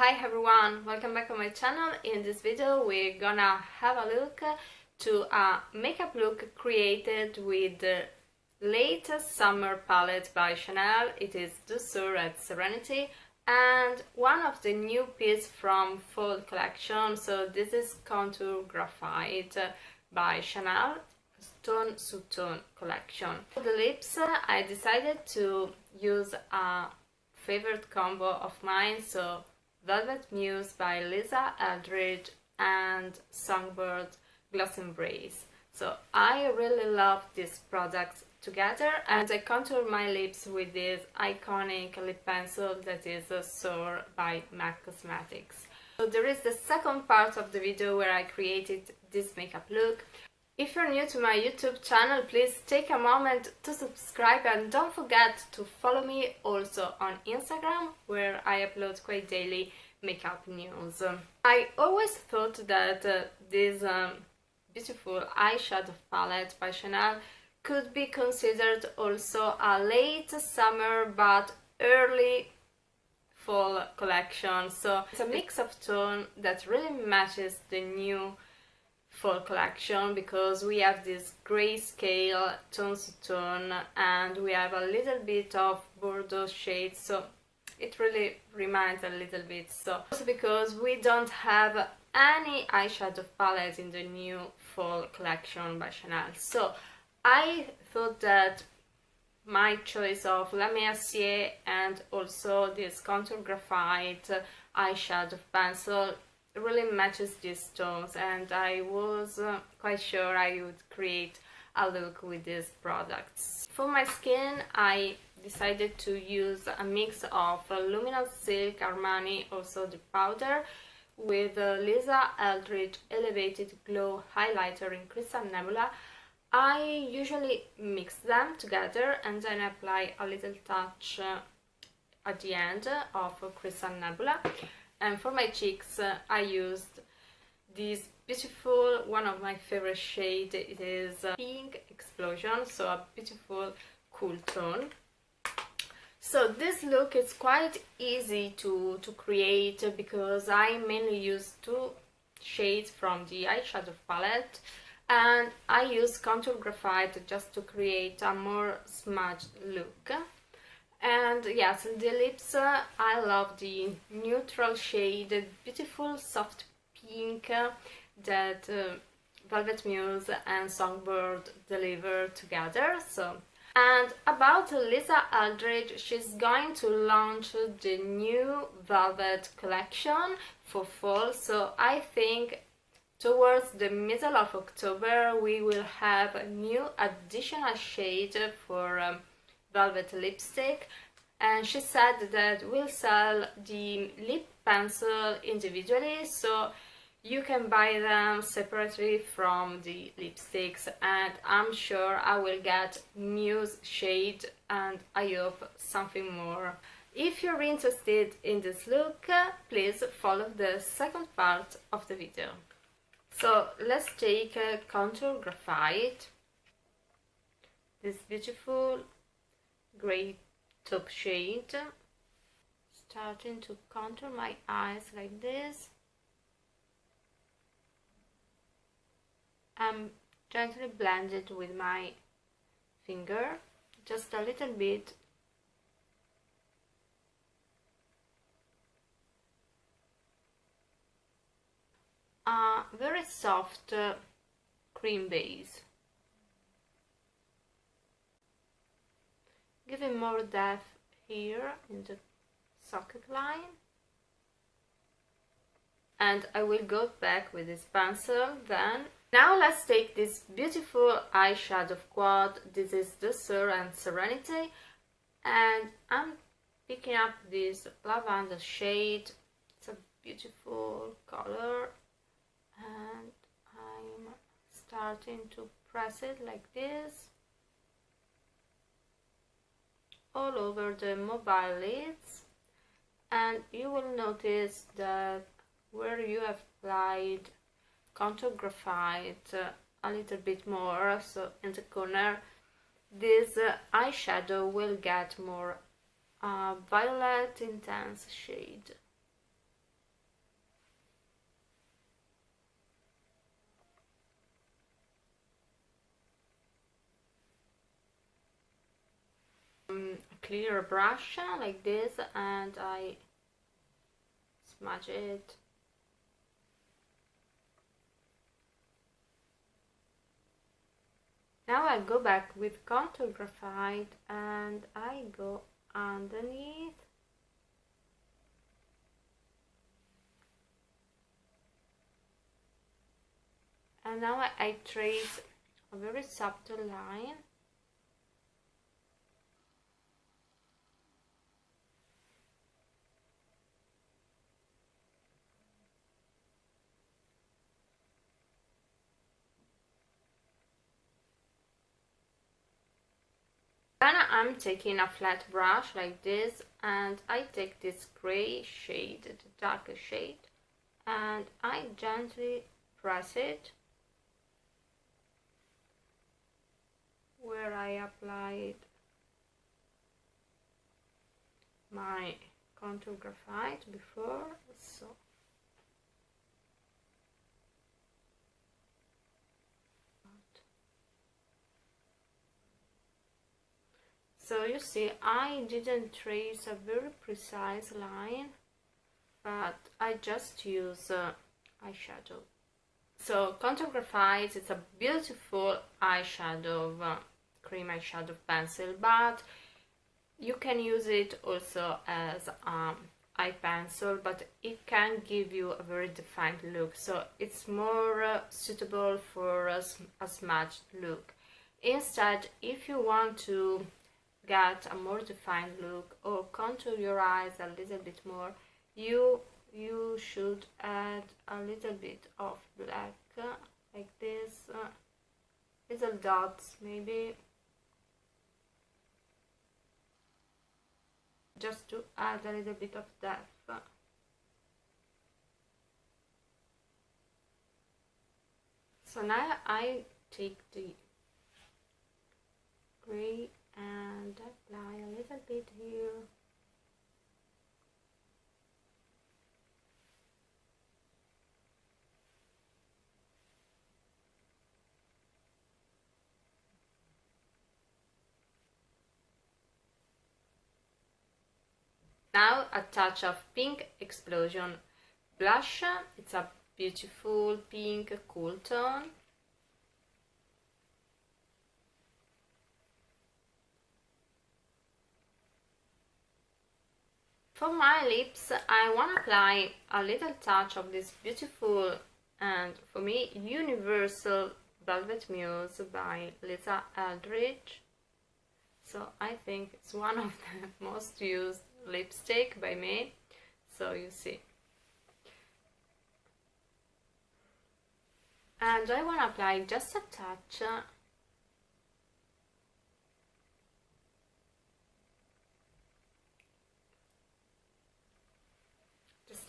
Hi everyone, welcome back on my channel. In this video we're gonna have a look to a makeup look created with the latest summer palette by Chanel. It is the Soar at Serenity and one of the new pieces from fall collection. So this is Contour Graphite by Chanel, Tone to Tone collection. For the lips I decided to use a favorite combo of mine, so Velvet Muse by Eldridge and Songbird Gloss Embrace. So I really love these products together, and I contour my lips with this iconic lip pencil that is Soar by MAC Cosmetics. So there is the second part of the video where I created this makeup look. If you're new to my YouTube channel, please take a moment to subscribe and don't forget to follow me also on Instagram, where I upload quite daily makeup news. I always thought that this beautiful eyeshadow palette by Chanel could be considered also a late summer but early fall collection. So it's a mix of tone that really matches the new fall collection, because we have this grayscale tones to tone and we have a little bit of Bordeaux shade, so it really reminds a little bit. So also because we don't have any eyeshadow palette in the new fall collection by Chanel, so I thought that my choice of La Mercier and also this Contour Graphite eyeshadow pencil really matches these tones, and I was quite sure I would create a look with these products. For my skin I decided to use a mix of Luminous Silk Armani, also the powder, with Eldridge Elevated Glow Highlighter in Crystal Nebula. I usually mix them together and then apply a little touch at the end of Crystal Nebula. And for my cheeks I used this beautiful, one of my favorite shade. It is Pink Explosion, so a beautiful cool tone. So this look is quite easy to create because I mainly use two shades from the eyeshadow palette, and I use Contour Graphite just to create a more smudged look. And yes, the lips, I love the neutral shade, the beautiful soft pink that Velvet Muse and Songbird deliver together. So, and about Eldridge, she's going to launch the new Velvet collection for fall, so I think towards the middle of October we will have a new additional shade for Velvet lipstick, and she said that we'll sell the lip pencil individually, so you can buy them separately from the lipsticks, and I'm sure I will get Muse shade and I hope something more. If you're interested in this look, please follow the second part of the video. So let's take Contour Graphite, this beautiful grey taupe shade, starting to contour my eyes like this. I'm gently blend it with my finger, just a little bit. A very soft cream base, giving more depth here in the socket line. And I will go back with this pencil then. Now let's take this beautiful eyeshadow quad. This is the Soar and Serenity, and I'm picking up this lavender shade. It's a beautiful color, and I'm starting to press it like this all over the mobile lids, and you will notice that where you have applied Contour Graphite a little bit more, so in the corner, this eyeshadow will get more violet intense shade. clear brush like this and I smudge it. Now I go back with contour graphite and I go underneath. And now I trace a very subtle line. Then I'm taking a flat brush like this and I take this gray shade, the darker shade, and I gently press it where I applied my contour graphite before. So you see, I didn't trace a very precise line, but I just use eyeshadow. So contour graphite is a beautiful eyeshadow, cream eyeshadow pencil, but you can use it also as eye pencil, but it can give you a very defined look, so it's more suitable for a smudged look. Instead, if you want to get a more defined look or contour your eyes a little bit more, you should add a little bit of black like this, little dots maybe, just to add a little bit of depth. So now I take the gray and apply a little bit here. Now a touch of Pink Explosion blush. It's a beautiful pink cool tone. For my lips, I want to apply a little touch of this beautiful and, for me, universal Velvet Muse by Eldridge. So I think it's one of the most used lipstick by me, so you see. And I want to apply just a touch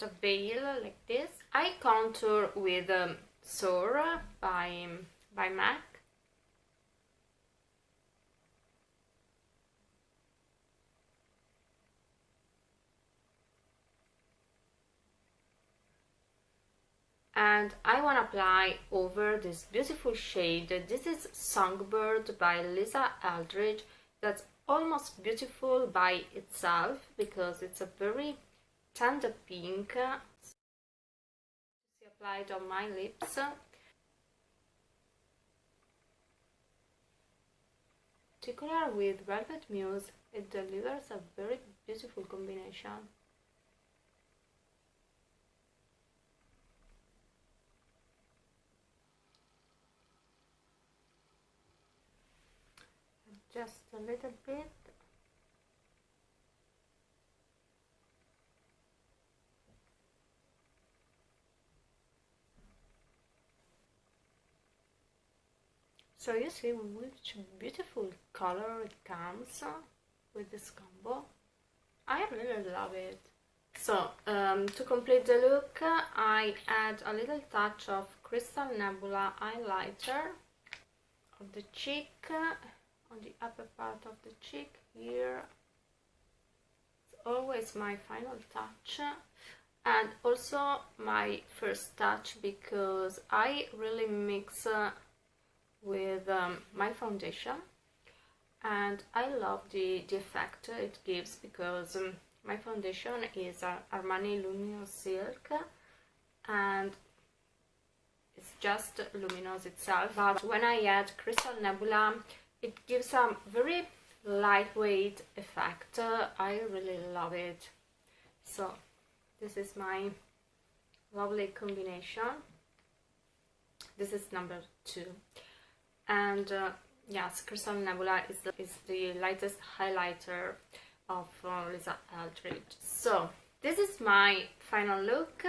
a veil like this. I contour with Soar by MAC. And I want to apply over this beautiful shade. This is Songbird by Eldridge. That's almost beautiful by itself because it's a very tender pink. See, applied on my lips. Particular with Velvet Muse, it delivers a very beautiful combination. Just a little bit. So you see which beautiful color it comes with this combo. I really love it. So to complete the look, I add a little touch of Crystal Nebula highlighter on the cheek, on the upper part of the cheek here. It's always my final touch. And also my first touch, because I really mix with my foundation. and I love the effect it gives, because my foundation is Armani Luminous Silk, and it's just luminous itself, but when I add Crystal Nebula, it gives a very lightweight effect. I really love it. So this is my lovely combination. This is number 2, and yes, Crystal Nebula is the lightest highlighter of Lisa Eldridge. So this is my final look.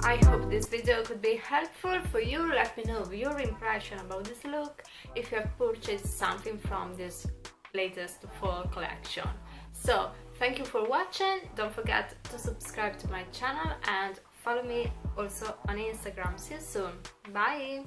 I hope this video could be helpful for you. Let me know your impression about this look, if you have purchased something from this latest fall collection. So thank you for watching. Don't forget to subscribe to my channel and follow me also on Instagram. See you soon. Bye!